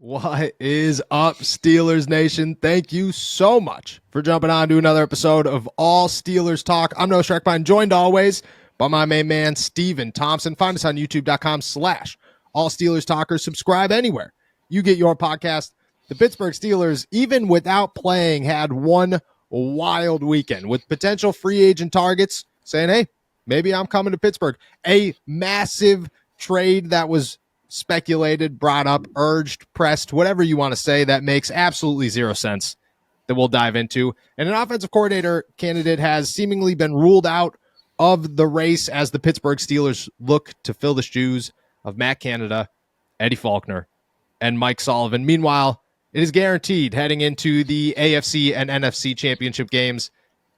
What is up, Steelers Nation? Thank you so much for jumping on to another episode of All Steelers Talk. I'm Noah Schreckbein, joined always by my main man, Steven Thompson. Find us on youtube.com/All Steelers Talkers. Subscribe anywhere you get your podcast. The Pittsburgh Steelers, even without playing, had one wild weekend with potential free agent targets saying, hey, maybe I'm coming to Pittsburgh. A massive trade that was speculated, brought up, urged, pressed, whatever you want to say, that makes absolutely zero sense, that we'll dive into. And an offensive coordinator candidate has seemingly been ruled out of the race as the Pittsburgh Steelers look to fill the shoes of Matt Canada, Eddie Faulkner, and Mike Sullivan. Meanwhile, it is guaranteed heading into the AFC and NFC championship games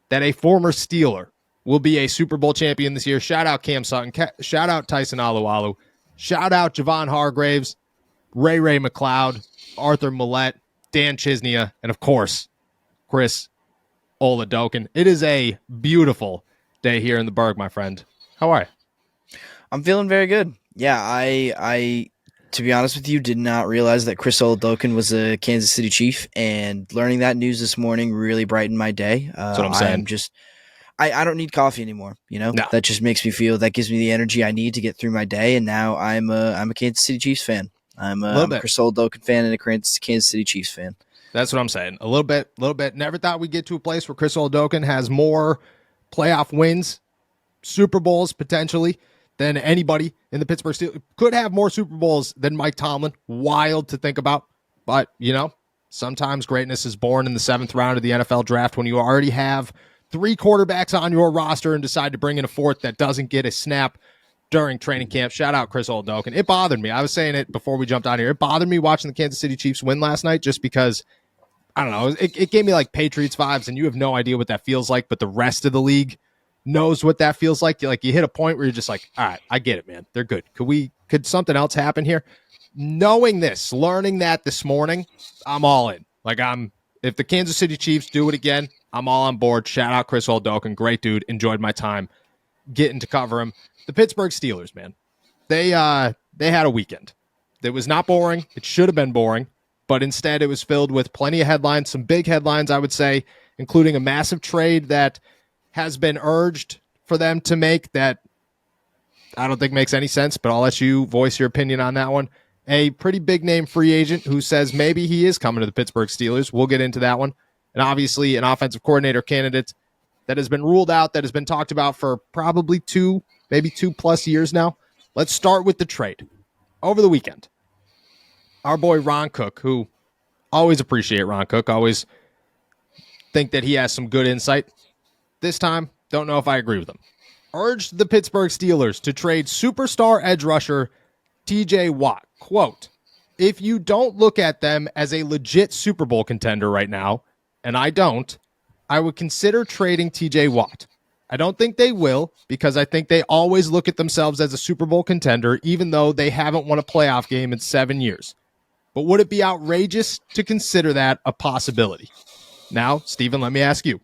that a former Steeler will be a Super Bowl champion this year. Shout out Cam Sutton. Shout out Tyson Alualu. Shout out Javon Hargraves, Ray McLeod, Arthur Millette, Dan Chisnia, and of course, Chris Oladokin. It is a beautiful day here in the Berg, my friend. How are you? I'm feeling very good. Yeah, I to be honest with you, did not realize that Chris Oladokin was a Kansas City Chief, and learning that news this morning really brightened my day. That's what I'm saying. I don't need coffee anymore. You know, No. That just makes me feel, that gives me the energy I need to get through my day. And now I'm a Kansas City Chiefs fan. I'm a Chris Oladokin fan and a Kansas City Chiefs fan. That's what I'm saying. A little bit. Never thought we'd get to a place where Chris Oladokin has more playoff wins, Super Bowls potentially, than anybody in the Pittsburgh Steelers. Could have more Super Bowls than Mike Tomlin. Wild to think about. But, sometimes greatness is born in the 7th round of the NFL draft when you already have 3 quarterbacks on your roster and decide to bring in a 4th that doesn't get a snap during training camp. Shout out Chris Oladokin. It bothered me. I was saying it before we jumped on here. It bothered me watching the Kansas City Chiefs win last night just because, I don't know, it gave me like Patriots vibes, and you have no idea what that feels like, but the rest of the league knows what that feels like. You hit a point where you're just like, all right, I get it, man. They're good. Could something else happen here? Knowing this, learning that this morning, I'm all in. If the Kansas City Chiefs do it again, I'm all on board. Shout out Chris Oladokin. Great dude. Enjoyed my time getting to cover him. The Pittsburgh Steelers, man. They had a weekend. It was not boring. It should have been boring, but instead it was filled with plenty of headlines, some big headlines, I would say, including a massive trade that has been urged for them to make that I don't think makes any sense, but I'll let you voice your opinion on that one. A pretty big name free agent who says maybe he is coming to the Pittsburgh Steelers. We'll get into that one. And obviously an offensive coordinator candidate that has been ruled out, that has been talked about for probably 2+ years now. Let's start with the trade. Over the weekend, our boy Ron Cook, who always appreciate Ron Cook, always think that he has some good insight. This time, don't know if I agree with him. Urged the Pittsburgh Steelers to trade superstar edge rusher TJ Watt. Quote, if you don't look at them as a legit Super Bowl contender right now, and I don't, I would consider trading TJ Watt. I don't think they will, because I think they always look at themselves as a Super Bowl contender, even though they haven't won a playoff game in 7 years. But would it be outrageous to consider that a possibility? Now, Steven, let me ask you.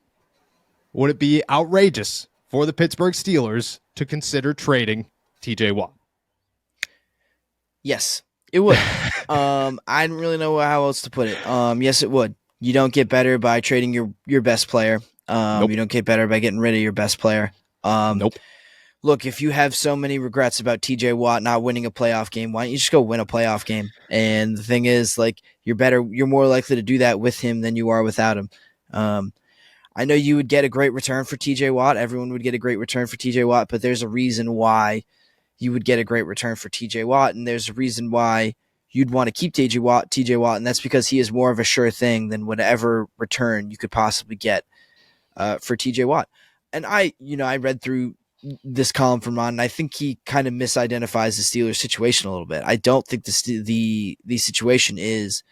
Would it be outrageous for the Pittsburgh Steelers to consider trading TJ Watt? Yes, it would. I don't really know how else to put it. Yes, it would. You don't get better by trading your best player. Nope. You don't get better by getting rid of your best player. Nope. Look, if you have so many regrets about TJ Watt not winning a playoff game, why don't you just go win a playoff game? And the thing is, you're more likely to do that with him than you are without him. I know you would get a great return for TJ Watt. Everyone would get a great return for TJ Watt, but there's a reason why you would get a great return for TJ Watt, and there's a reason why you'd want to keep TJ Watt, and that's because he is more of a sure thing than whatever return you could possibly get for TJ Watt. And I read through this column from Ron, and I think he kind of misidentifies the Steelers situation a little bit. I don't think the situation is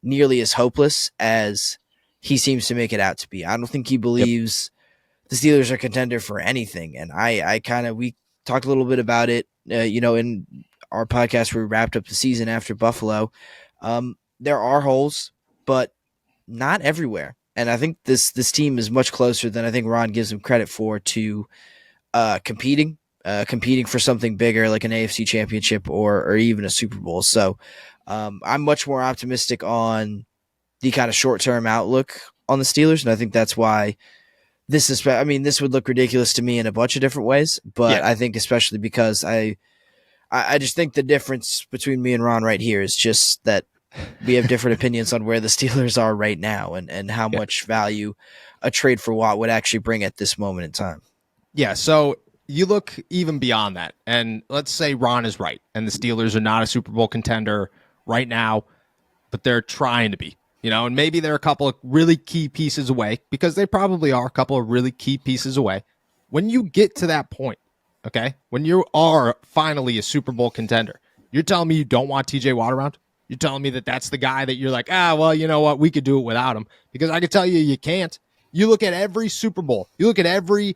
nearly as hopeless as he seems to make it out to be. I don't think he believes the Steelers are a contender for anything. And we talked a little bit about it, in our podcast where we wrapped up the season after Buffalo. There are holes, but not everywhere. And I think this team is much closer than I think Ron gives them credit for to competing for something bigger like an AFC championship or even a Super Bowl. So I'm much more optimistic on the kind of short-term outlook on the Steelers, and I think that's why this is. I mean, this would look ridiculous to me in a bunch of different ways, but Yeah. I think especially because I just think the difference between me and Ron right here is just that we have different opinions on where the Steelers are right now and how Yeah. much value a trade for Watt would actually bring at this moment in time. Yeah. So you look even beyond that, and let's say Ron is right, and the Steelers are not a Super Bowl contender right now, but they're trying to be. And maybe they're a couple of really key pieces away, because they probably are a couple of really key pieces away. When you get to that point, okay, when you are finally a Super Bowl contender, you're telling me you don't want TJ Watt around? You're telling me that that's the guy that you're like, well, you know what? We could do it without him, because I can tell you, you can't. You look at every Super Bowl. You look at every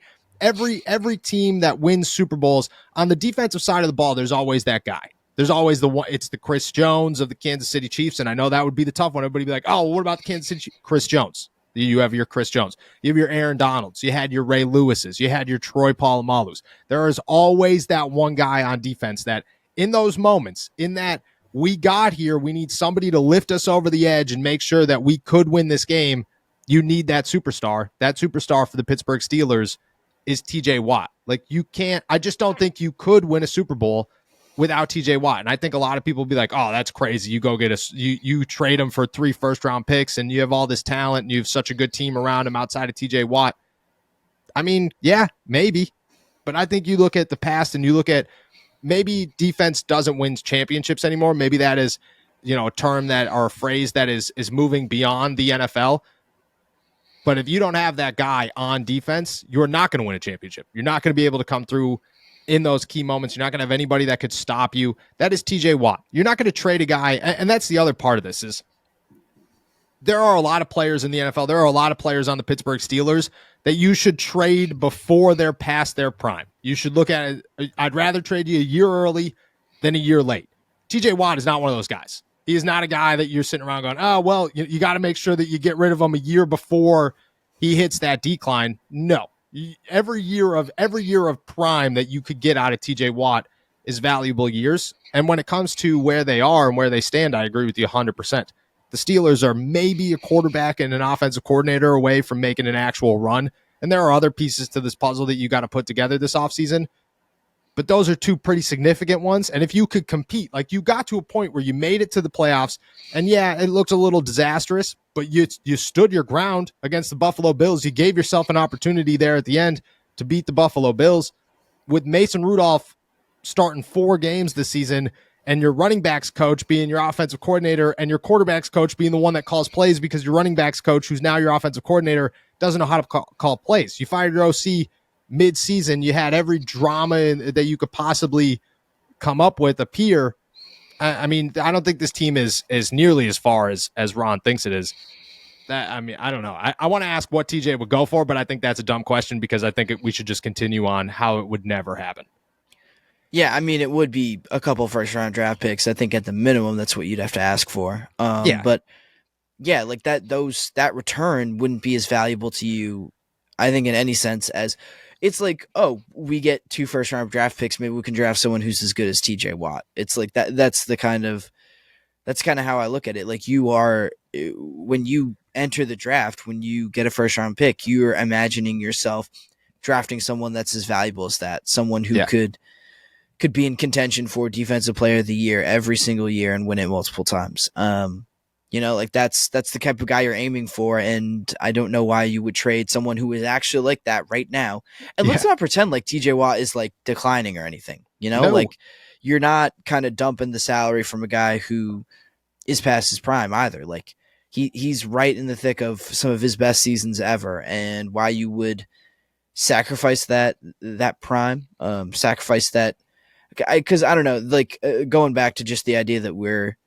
team that wins Super Bowls on the defensive side of the ball. There's always that guy. There's always the one. It's the Chris Jones of the Kansas City Chiefs, and I know that would be the tough one. Everybody be like, "Oh, what about the Kansas City Chiefs? Chris Jones?" You have your Chris Jones. You have your Aaron Donalds. You had your Ray Lewises. You had your Troy Polamalu's. There is always that one guy on defense that, in those moments, in that we got here, we need somebody to lift us over the edge and make sure that we could win this game. You need that superstar. That superstar for the Pittsburgh Steelers is TJ Watt. Like, you can't. I just don't think you could win a Super Bowl without TJ Watt. And I think a lot of people will be like, oh, that's crazy. You go get you trade him for 3 first-round picks, and you have all this talent, and you have such a good team around him outside of TJ Watt. I mean, yeah, maybe. But I think you look at the past and you look at, maybe defense doesn't win championships anymore. Maybe that is, a term that, or a phrase that is moving beyond the NFL. But if you don't have that guy on defense, you're not going to win a championship. You're not going to be able to come through in those key moments. You're not going to have anybody that could stop you. That is TJ Watt. You're not going to trade a guy. And that's the other part of this is, there are a lot of players in the NFL. There are a lot of players on the Pittsburgh Steelers that you should trade before they're past their prime. You should look at it. I'd rather trade you a year early than a year late. TJ Watt is not one of those guys. He is not a guy that you're sitting around going, oh, well, you got to make sure that you get rid of him a year before he hits that decline. No. Every year of prime that you could get out of TJ Watt is valuable years. And when it comes to where they are and where they stand, I agree with you 100%. The Steelers are maybe a quarterback and an offensive coordinator away from making an actual run. And there are other pieces to this puzzle that you got to put together this offseason. But those are 2 pretty significant ones. And if you could compete, like, you got to a point where you made it to the playoffs, and yeah, it looked a little disastrous, but you stood your ground against the Buffalo Bills. You gave yourself an opportunity there at the end to beat the Buffalo Bills. With Mason Rudolph starting 4 games this season, and your running backs coach being your offensive coordinator, and your quarterbacks coach being the one that calls plays, because your running backs coach, who's now your offensive coordinator, doesn't know how to call plays. You fired your OC mid-season. You had every drama that you could possibly come up with appear. I mean, I don't think this team is nearly as far as Ron thinks it is. I don't know. I want to ask what TJ would go for, but I think that's a dumb question, because I think we should just continue on how it would never happen. Yeah, I mean, it would be a couple first-round draft picks. I think at the minimum, that's what you'd have to ask for. Yeah. But yeah, like that return wouldn't be as valuable to you, I think, in any sense as it's like, oh, we get 2 first-round draft picks. Maybe we can draft someone who's as good as TJ Watt. It's like that. That's kind of how I look at it. Like, you are, when you enter the draft, when you get a first-round pick, you're imagining yourself drafting someone that's as valuable as that, someone who could be in contention for Defensive Player of the Year every single year and win it multiple times. Like that's the type of guy you're aiming for, and I don't know why you would trade someone who is actually like that right now. And let's not pretend like TJ Watt is like declining or anything. No. Like, you're not kind of dumping the salary from a guy who is past his prime either. Like, he's right in the thick of some of his best seasons ever, and why you would sacrifice that prime, sacrifice that, because I don't know, like, going back to just the idea that we're,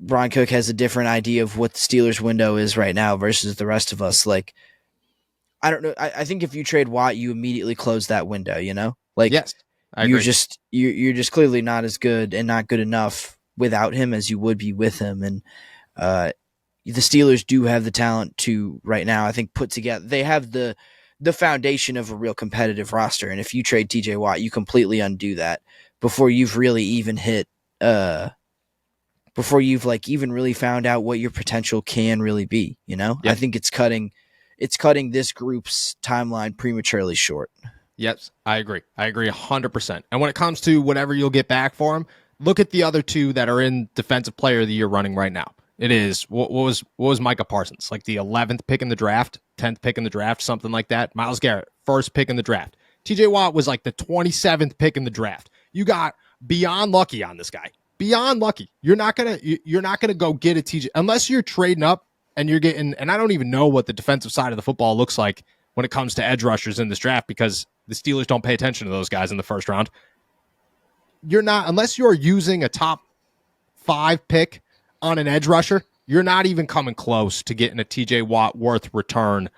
Ron Cook has a different idea of what the Steelers window is right now versus the rest of us. Like, I don't know. I think if you trade Watt, you immediately close that window, Like, yes, I agree. You're just clearly not as good and not good enough without him as you would be with him. And the Steelers do have the talent to right now, I think, put together. They have the foundation of a real competitive roster. And if you trade TJ Watt, you completely undo that before you've really even hit before you've like even really found out what your potential can really be. Yep. I think it's cutting this group's timeline prematurely short. Yes, I agree. I agree 100%. And when it comes to whatever you'll get back for him, look at the other two that are in Defensive Player of the Year running right now. It is what was Micah Parsons, like the 11th pick in the draft, 10th pick in the draft, something like that. Myles Garrett, first pick in the draft. TJ Watt was like the 27th pick in the draft. You got beyond lucky on this guy. Beyond lucky. You're not gonna go get a TJ unless you're trading up and you're getting. And I don't even know what the defensive side of the football looks like when it comes to edge rushers in this draft because the Steelers don't pay attention to those guys in the first round. You're not, unless you're using a top 5 pick on an edge rusher, you're not even coming close to getting a TJ Watt worth return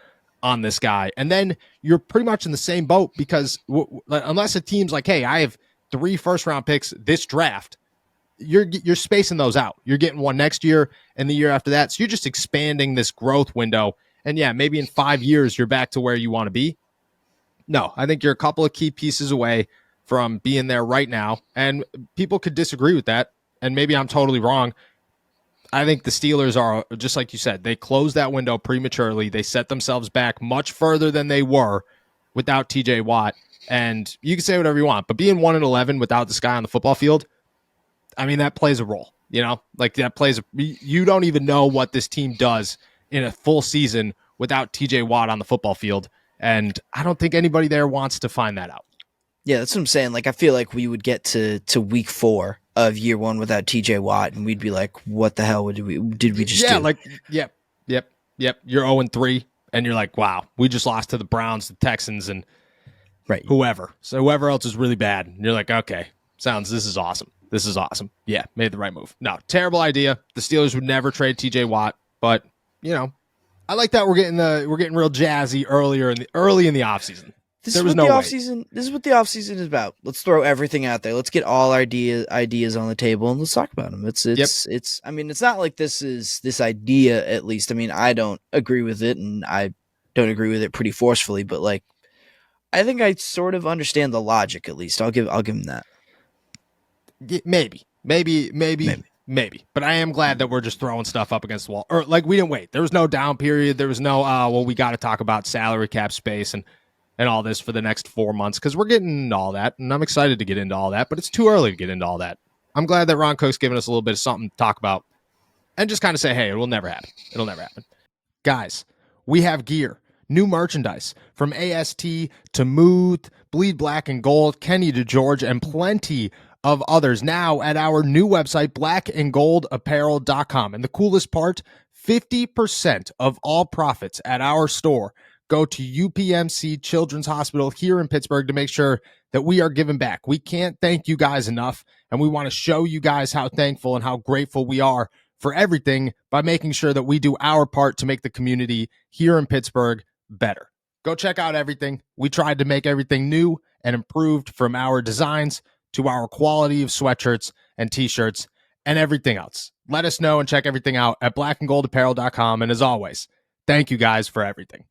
on this guy. And then you're pretty much in the same boat because unless a team's like, hey, I have 3 first-round picks this draft, you're spacing those out. You're getting one next year and the year after that. So you're just expanding this growth window. And yeah, maybe in 5 years, you're back to where you want to be. No, I think you're a couple of key pieces away from being there right now. And people could disagree with that. And maybe I'm totally wrong. I think the Steelers are, just like you said, they closed that window prematurely. They set themselves back much further than they were without TJ Watt. And you can say whatever you want, but being 1-11 without this guy on the football field, I mean, that plays a role, like that plays. You don't even know what this team does in a full season without TJ Watt on the football field. And I don't think anybody there wants to find that out. Yeah, that's what I'm saying. Like, I feel like we would get to week 4 of year 1 without TJ Watt, and we'd be like, what the hell did we just do? Yep. You're 0-3, and you're like, wow, we just lost to the Browns, the Texans, and whoever. So whoever else is really bad. And you're like, okay, this is awesome. This is awesome. Yeah, made the right move. No, terrible idea. The Steelers would never trade TJ Watt, but I like that we're getting real jazzy early in the offseason. This is what the offseason is about. Let's throw everything out there. Let's get all our ideas on the table and let's talk about them. It's I mean, it's not like this idea, at least. I mean, I don't agree with it and I don't agree with it pretty forcefully, but like I think I sort of understand the logic at least. I'll give him that. Maybe. But I am glad that we're just throwing stuff up against the wall. Or like we didn't wait. There was no down period. There was no we got to talk about salary cap space and all this for the next 4 months because we're getting into all that, and I'm excited to get into all that, but it's too early to get into all that. I'm glad that Ron Cook's giving us a little bit of something to talk about and just kind of say, hey, it will never happen. It'll never happen. Guys, we have gear, new merchandise from AST to Mooth, Bleed Black and Gold, Kenny to George, and plenty of others now at our new website, blackandgoldapparel.com. And the coolest part, 50% of all profits at our store go to UPMC Children's Hospital here in Pittsburgh to make sure that we are giving back. We can't thank you guys enough, and we want to show you guys how thankful and how grateful we are for everything by making sure that we do our part to make the community here in Pittsburgh better. Go check out everything. We tried to make everything new and improved, from our designs to our quality of sweatshirts and t-shirts and everything else. Let us know and check everything out at blackandgoldapparel.com. And as always, thank you guys for everything.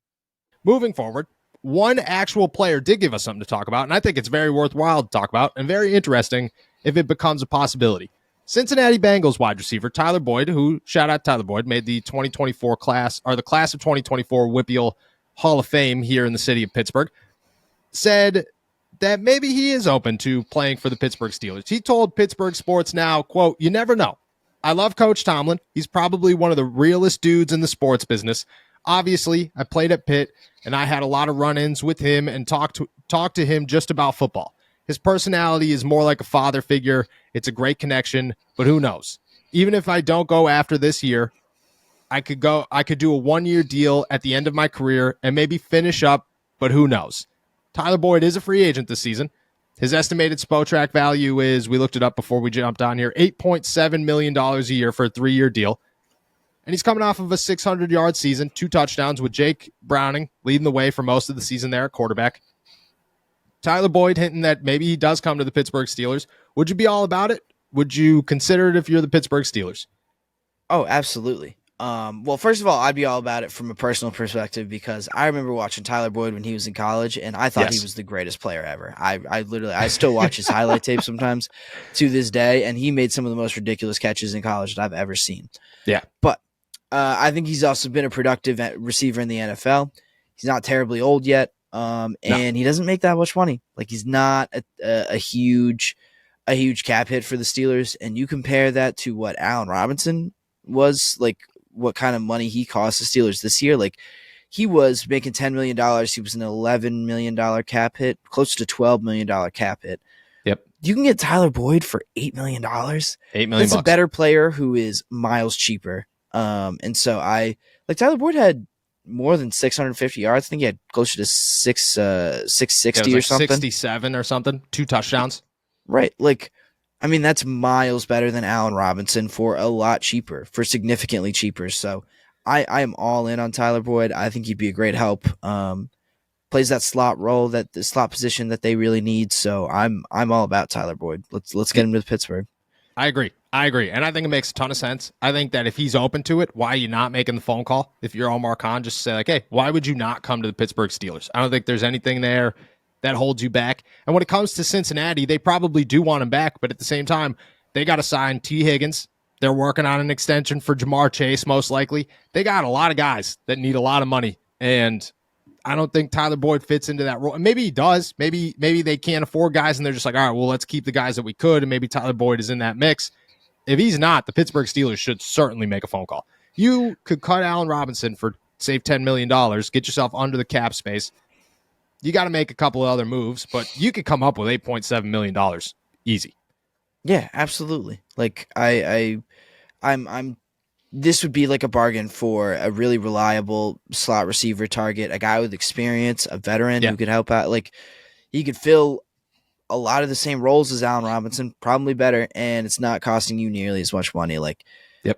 Moving forward, one actual player did give us something to talk about, and I think it's very worthwhile to talk about and very interesting if it becomes a possibility. Cincinnati Bengals wide receiver Tyler Boyd, who, shout out Tyler Boyd, made the 2024 class, or the class of 2024 Whippeal Hall of Fame here in the city of Pittsburgh, said that maybe he is open to playing for the Pittsburgh Steelers. He told Pittsburgh Sports Now, quote, "You never know. I love Coach Tomlin. He's probably one of the realest dudes in the sports business. Obviously, I played at Pitt, and I had a lot of run-ins with him and talked to him just about football. His personality is more like a father figure. It's a great connection, but who knows? Even if I don't go after this year, I could do a 1-year deal at the end of my career and maybe finish up, but who knows?" Tyler Boyd is a free agent this season. His estimated Spotrac value is, we looked it up before we jumped on here, $8.7 million a year for a 3-year deal. And he's coming off of a 600-yard season, 2 touchdowns with Jake Browning leading the way for most of the season there at quarterback. Tyler Boyd hinting that maybe he does come to the Pittsburgh Steelers. Would you be all about it? Would you consider it if you're the Pittsburgh Steelers? Oh, absolutely. Well, first of all, I'd be all about it from a personal perspective because I remember watching Tyler Boyd when he was in college, and I thought he Yes. was the greatest player ever. I still watch his highlight tape sometimes to this day, and he made some of the most ridiculous catches in college that I've ever seen. Yeah. But I think he's also been a productive receiver in the NFL. He's not terribly old yet, No. and he doesn't make that much money. Like he's not a huge cap hit for the Steelers. And you compare that to what Allen Robinson was like, what kind of money he cost the Steelers this year. Like he was making $10 million. He was an $11 million cap hit, close to $12 million cap hit. Yep. You can get Tyler Boyd for $8 million. $8 million. That's a better player who is miles cheaper. And so Tyler Boyd had more than 650 yards. I think he had closer to 660 or something. 67 or something. 2 touchdowns. Right. Like, I mean, that's miles better than Allen Robinson for a lot cheaper, for significantly cheaper. So I am all in on Tyler Boyd. I think he'd be a great help. Plays that slot role, that the slot position that they really need. So I'm all about Tyler Boyd. Let's get him to Pittsburgh. I agree. And I think it makes a ton of sense. I think that if he's open to it, why are you not making the phone call? If you're Omar Khan, just say like, hey, why would you not come to the Pittsburgh Steelers? I don't think there's anything there that holds you back. And when it comes to Cincinnati, they probably do want him back, but at the same time, they got to sign T. Higgins. They're working on an extension for Jamar Chase, most likely. They got a lot of guys that need a lot of money, and I don't think Tyler Boyd fits into that role. And maybe he does. Maybe they can't afford guys, and they're just like, all right, well, let's keep the guys that we could, and maybe Tyler Boyd is in that mix. If he's not, the Pittsburgh Steelers should certainly make a phone call. You could cut Allen Robinson for, save $10 million, get yourself under the cap space. You got to make a couple of other moves, but you could come up with $8.7 million easy. Yeah, absolutely. Like I'm this would be like a bargain for a really reliable slot receiver target, a guy with experience, a veteran who could help out. Like he could fill a lot of the same roles as Allen Robinson, probably better, and it's not costing you nearly as much money. Like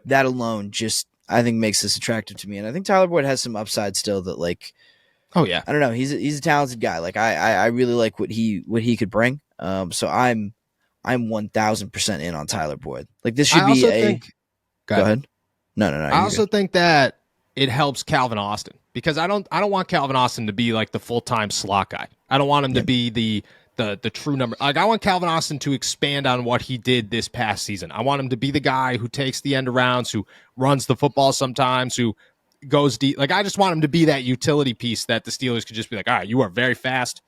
that alone just I think makes this attractive to me. And I think Tyler Boyd has some upside still that like oh yeah. I don't know. He's a talented guy. Like I really like what he could bring. So I'm 1000% in on Tyler Boyd. Like this should be a go ahead. No. I also think that it helps Calvin Austin because I don't want Calvin Austin to be like the full-time slot guy. I don't want him to be the true number. Like I want Calvin Austin to expand on what he did this past season. I want him to be the guy who takes the end arounds, who runs the football sometimes, who goes deep. Like I just want him to be that utility piece that the Steelers could just be like, all right, you are very fast.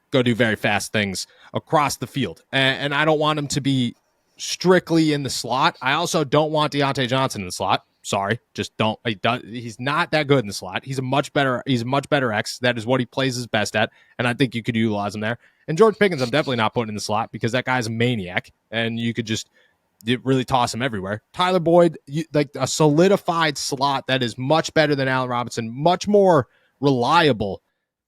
Go do very fast things across the field. And I don't want him to be strictly in the slot. I also don't want Deontay Johnson in the slot. Sorry, just don't. He's not that good in the slot. He's a much better X. That is what he plays his best at, and I think you could utilize him there. And George Pickens, I'm definitely not putting in the slot because that guy's a maniac, and you could just really toss him everywhere. Tyler Boyd, like a solidified slot that is much better than Allen Robinson, much more reliable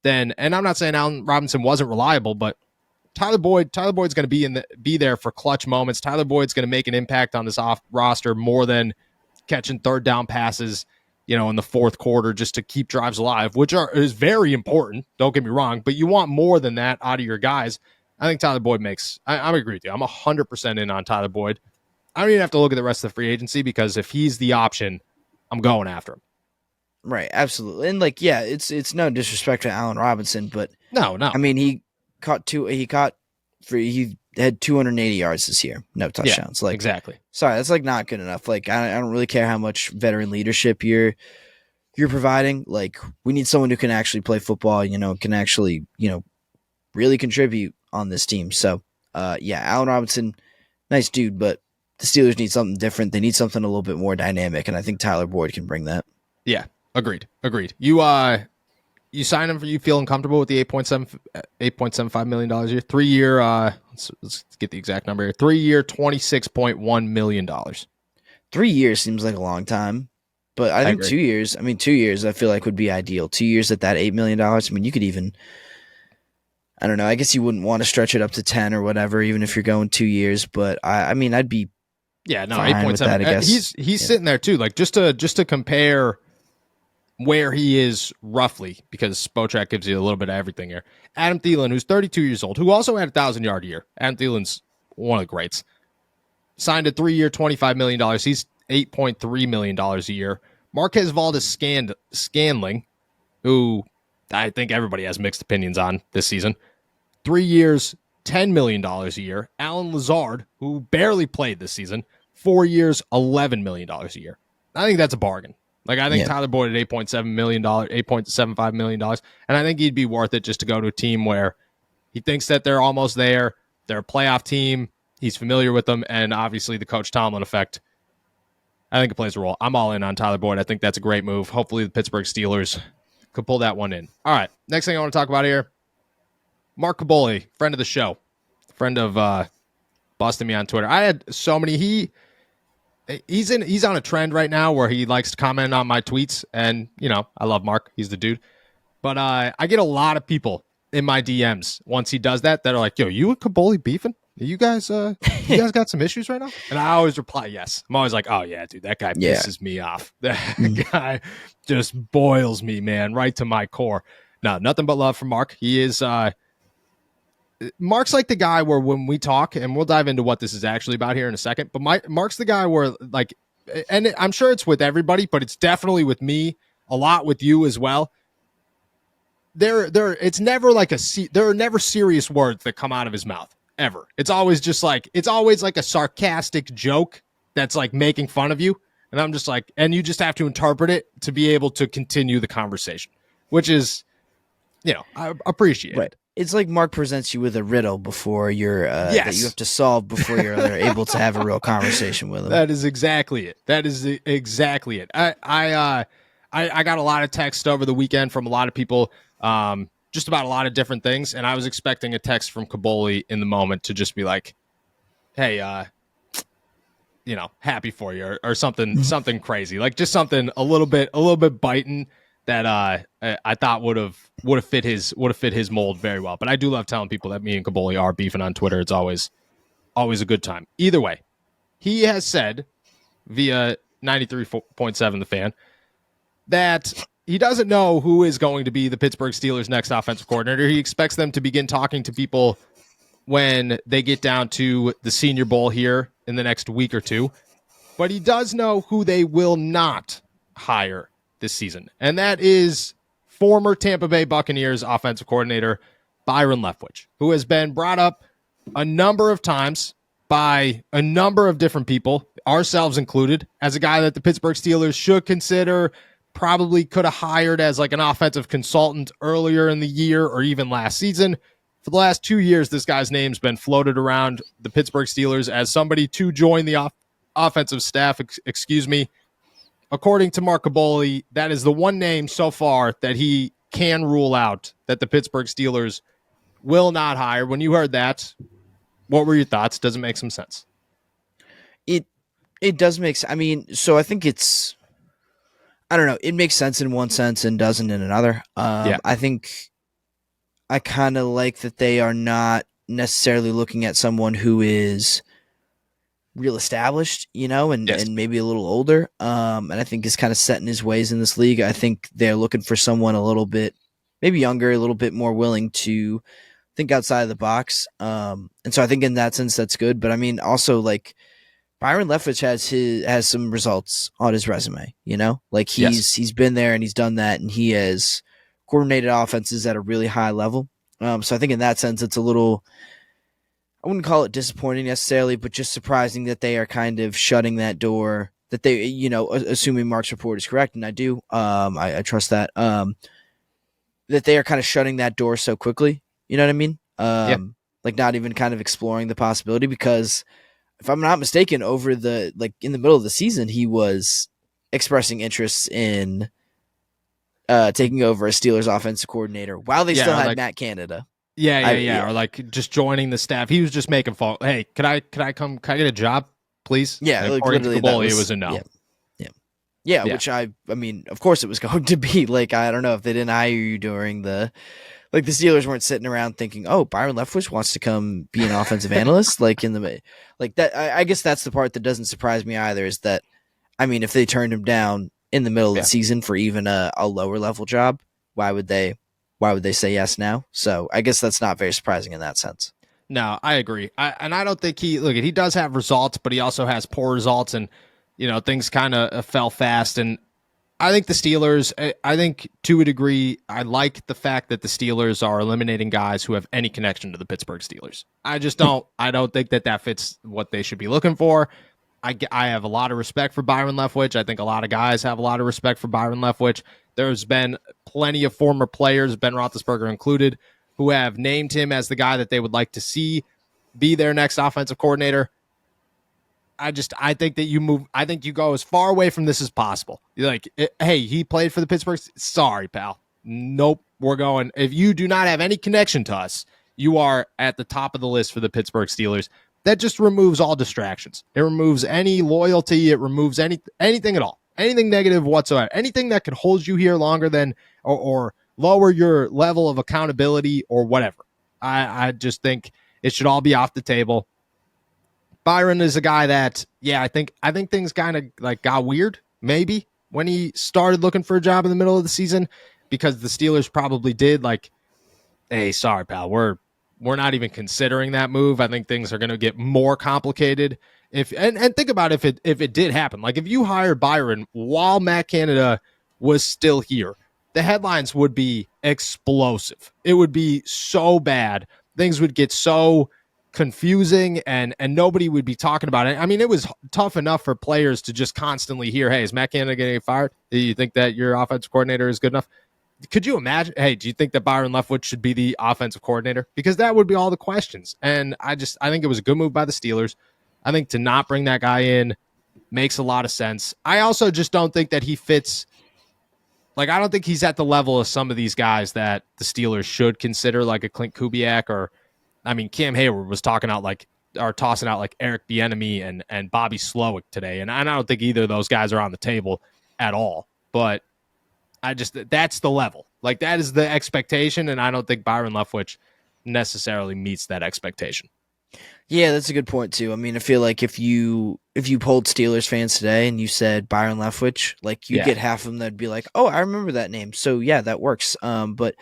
than. And I'm not saying Allen Robinson wasn't reliable, but Tyler Boyd's going to be there for clutch moments. Tyler Boyd's going to make an impact on this off roster more than catching third down passes, in the fourth quarter just to keep drives alive, which is very important. Don't get me wrong, but you want more than that out of your guys. I think Tyler Boyd I agree with you. I'm 100% in on Tyler Boyd. I don't even have to look at the rest of the free agency because if he's the option, I'm going after him. Right, absolutely. And it's no disrespect to Allen Robinson, but no. I mean, he had 280 yards this year, no touchdowns. Yeah, exactly. Sorry, that's like not good enough. Like I don't really care how much veteran leadership you're providing. Like we need someone who can actually play football. Can actually really contribute on this team. So Allen Robinson, nice dude, but the Steelers need something different. They need something a little bit more dynamic, and I think Tyler Boyd can bring that. Yeah, agreed. You sign him for you feeling comfortable with the $8.75 million a year, 3 year. Let's get the exact number here. 3 year, $26.1 million. 3 years seems like a long time, but I think 2 years. I mean, 2 years I feel like would be ideal. 2 years at that $8 million. I mean, you could even. I don't know. I guess you wouldn't want to stretch it up to 10 or whatever, even if you're going 2 years. But I mean, I'd be. Yeah, no, 8.7. I guess he's sitting there too. Like just to compare where he is roughly, because Spotrac gives you a little bit of everything here. Adam Thielen, who's 32 years old, who also had a 1,000-yard year. Adam Thielen's one of the greats. Signed a 3 year, $25 million. He's $8.3 million a year. Marquez Valdez-Scanling, who I think everybody has mixed opinions on this season, 3 years, $10 million a year. Alan Lazard, who barely played this season, 4 years, $11 million a year. I think that's a bargain. Like, I think Tyler Boyd at $8.7 million, $8.75 million, and I think he'd be worth it just to go to a team where he thinks that they're almost there. They're a playoff team. He's familiar with them, and obviously the Coach Tomlin effect, I think it plays a role. I'm all in on Tyler Boyd. I think that's a great move. Hopefully the Pittsburgh Steelers could pull that one in. All right, next thing I want to talk about here, Mark Caboli, friend of the show, friend of busting me on Twitter. I had so many. He's on a trend right now where he likes to comment on my tweets, and I love Mark. He's the dude. But I get a lot of people in my DMs once he does that are like, "Yo, you and Caboli beefing? You guys got some issues right now?" And I always reply, "Yes." I'm always like, "Oh yeah, dude, that guy pisses me off. That guy just boils me, man, right to my core." No, nothing but love for Mark. He is Mark's like the guy where when we talk, and we'll dive into what this is actually about here in a second, but Mark's the guy where, like, and I'm sure it's with everybody, but it's definitely with me, a lot with you as well. It's never like there are never serious words that come out of his mouth ever. It's always like a sarcastic joke that's like making fun of you. And I'm just like, and you just have to interpret it to be able to continue the conversation, which is, I appreciate it. It's like Mark presents you with a riddle before you're that you have to solve before you're able to have a real conversation with him. That is exactly it. I got a lot of text over the weekend from a lot of people, just about a lot of different things, and I was expecting a text from Caboli in the moment to just be like, "Hey, happy for you," or something crazy, like just something a little bit biting that I thought would have fit his mold very well. But I do love telling people that me and Caboli are beefing on Twitter. It's always a good time. Either way, he has said via 93.7 The Fan that he doesn't know who is going to be the Pittsburgh Steelers' next offensive coordinator. He expects them to begin talking to people when they get down to the Senior Bowl here in the next week or two. But he does know who they will not hire this season, and that is former Tampa Bay Buccaneers offensive coordinator Byron Leftwich, who has been brought up a number of times by a number of different people, ourselves included, as a guy that the Pittsburgh Steelers should consider, probably could have hired as like an offensive consultant earlier in the year or even last season. For the last 2 years, this guy's name's been floated around the Pittsburgh Steelers as somebody to join the offensive staff, According to Mark Caboli, that is the one name so far that he can rule out that the Pittsburgh Steelers will not hire. When you heard that, what were your thoughts? Does it make some sense? It does make sense. I mean, so I think it's, I don't know, it makes sense in one sense and doesn't in another. I think I kind of like that they are not necessarily looking at someone who is real established, and maybe a little older. And I think is kind of set in his ways in this league. I think they're looking for someone a little bit, maybe younger, a little bit more willing to think outside of the box. And so I think in that sense, that's good. But I mean, also like Byron Leftwich has some results on his resume, like he's been there and he's done that, and he has coordinated offenses at a really high level. So I think in that sense, it's a little, I wouldn't call it disappointing necessarily, but just surprising that they are kind of shutting that door, that they, assuming Mark's report is correct, and I do, I trust that, that they are kind of shutting that door so quickly. You know what I mean? Like not even kind of exploring the possibility, because if I'm not mistaken, over in the middle of the season, he was expressing interest in taking over as Steelers offensive coordinator while they still had Matt Canada. Yeah. Or like just joining the staff. He was just making phone. Hey, can I come? Can I get a job, please? Yeah, like, according to Caboli, it was a no. Yeah. Which I mean, of course, it was going to be. Like, I don't know if they didn't hire you during the Steelers weren't sitting around thinking, oh, Byron Leftwich wants to come be an offensive analyst. Like that. I guess that's the part that doesn't surprise me either. Is that, I mean, if they turned him down in the middle of the season for even a lower level job, why would they say yes now? So I guess that's not very surprising in that sense. No, I agree. I don't think he does have results, but he also has poor results. And things kind of fell fast. And I think the Steelers, I think to a degree, I like the fact that the Steelers are eliminating guys who have any connection to the Pittsburgh Steelers. I don't think that fits what they should be looking for. I have a lot of respect for Byron Leftwich. I think a lot of guys have a lot of respect for Byron Leftwich. There's been plenty of former players, Ben Roethlisberger included, who have named him as the guy that they would like to see be their next offensive coordinator. I think that I think you go as far away from this as possible. You're like, hey, he played for the Pittsburgh. Sorry, pal. Nope. We're going. If you do not have any connection to us, you are at the top of the list for the Pittsburgh Steelers. That just removes all distractions. It removes any loyalty. It removes anything at all. Anything negative whatsoever. Anything that could hold you here longer than or lower your level of accountability or whatever. I just think it should all be off the table. Byron is a guy that, I think things kind of like got weird maybe when he started looking for a job in the middle of the season, because the Steelers probably did like, hey, sorry, pal, we're not even considering that move. I think things are going to get more complicated. And think about if it did happen, like if you hired Byron while Matt Canada was still here, the headlines would be explosive. It would be so bad. Things would get so confusing and nobody would be talking about it. I mean, it was tough enough for players to just constantly hear, hey, is Matt Canada going to get fired? Do you think that your offensive coordinator is good enough? Could you imagine, hey, do you think that Byron Leftwich should be the offensive coordinator? Because that would be all the questions. And I think it was a good move by the Steelers. I think to not bring that guy in makes a lot of sense. I also just don't think that he fits. Like, I don't think he's at the level of some of these guys that the Steelers should consider, like a Clint Kubiak or, I mean, Cam Hayward was tossing out like Eric Bieniemy and Bobby Slowick today. And I don't think either of those guys are on the table at all. But that's the level. Like, that is the expectation. And I don't think Byron Leftwich necessarily meets that expectation. Yeah, that's a good point too. I mean, I feel like if you polled Steelers fans today and you said Byron Leftwich, like you'd get half of them that'd be like, "Oh, I remember that name." So yeah, that works. But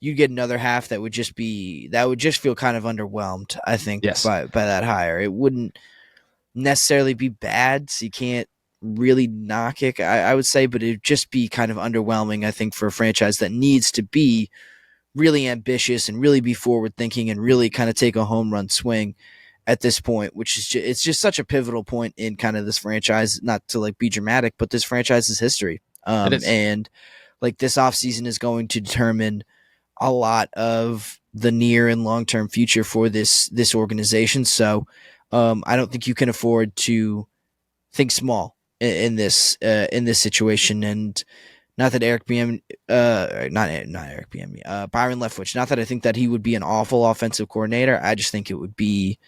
you'd get another half that would just feel kind of underwhelmed, I think, by that hire. It wouldn't necessarily be bad, so you can't really knock it, I would say, but it'd just be kind of underwhelming, I think, for a franchise that needs to be really ambitious and really be forward thinking and really kind of take a home run swing at this point, which is it's just such a pivotal point in kind of this franchise, not to like be dramatic, but this franchise's history. And like this offseason is going to determine a lot of the near and long-term future for this organization. So I don't think you can afford to think small in this situation. And not that Byron Leftwich, not that I think that he would be an awful offensive coordinator. I just think it would be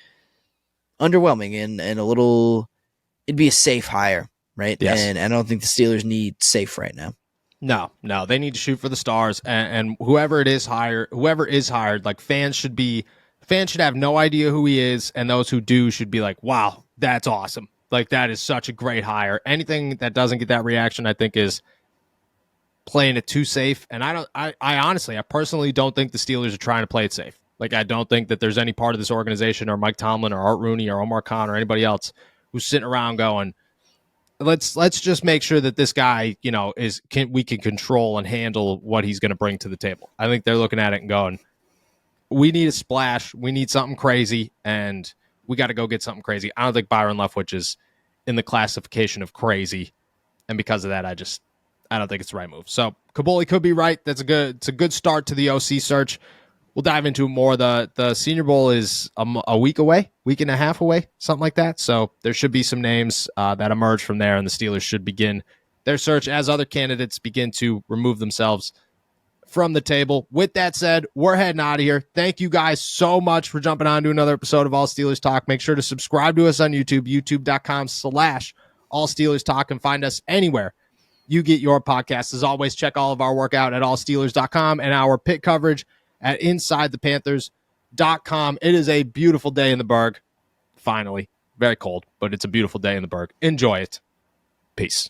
underwhelming and it'd be a safe hire, right? Yes. And I don't think the Steelers need safe right now. No, they need to shoot for the stars, and whoever is hired, like fans should have no idea who he is, and those who do should be like, wow, that's awesome. Like, that is such a great hire. Anything that doesn't get that reaction, I think, is playing it too safe. And I personally don't think the Steelers are trying to play it safe. Like, I don't think that there's any part of this organization or Mike Tomlin or Art Rooney or Omar Khan or anybody else who's sitting around going, let's just make sure that this guy, we can control and handle what he's going to bring to the table. I think they're looking at it and going, we need a splash. We need something crazy, and we got to go get something crazy. I don't think Byron Leftwich is in the classification of crazy, and because of that, I don't think it's the right move. So Kaboli could be right. It's a good start to the OC search. We'll dive into more. The Senior Bowl is a week and a half away, something like that. So there should be some names that emerge from there, and the Steelers should begin their search as other candidates begin to remove themselves from the table. With that said, we're heading out of here. Thank you guys so much for jumping on to another episode of All Steelers Talk. Make sure to subscribe to us on YouTube, youtube.com/All Steelers Talk, and find us anywhere you get your podcasts. As always, check all of our work out at allsteelers.com and our pit coverage at InsideThePanthers.com. It is a beautiful day in the Berg. Finally. Very cold, but it's a beautiful day in the Berg. Enjoy it. Peace.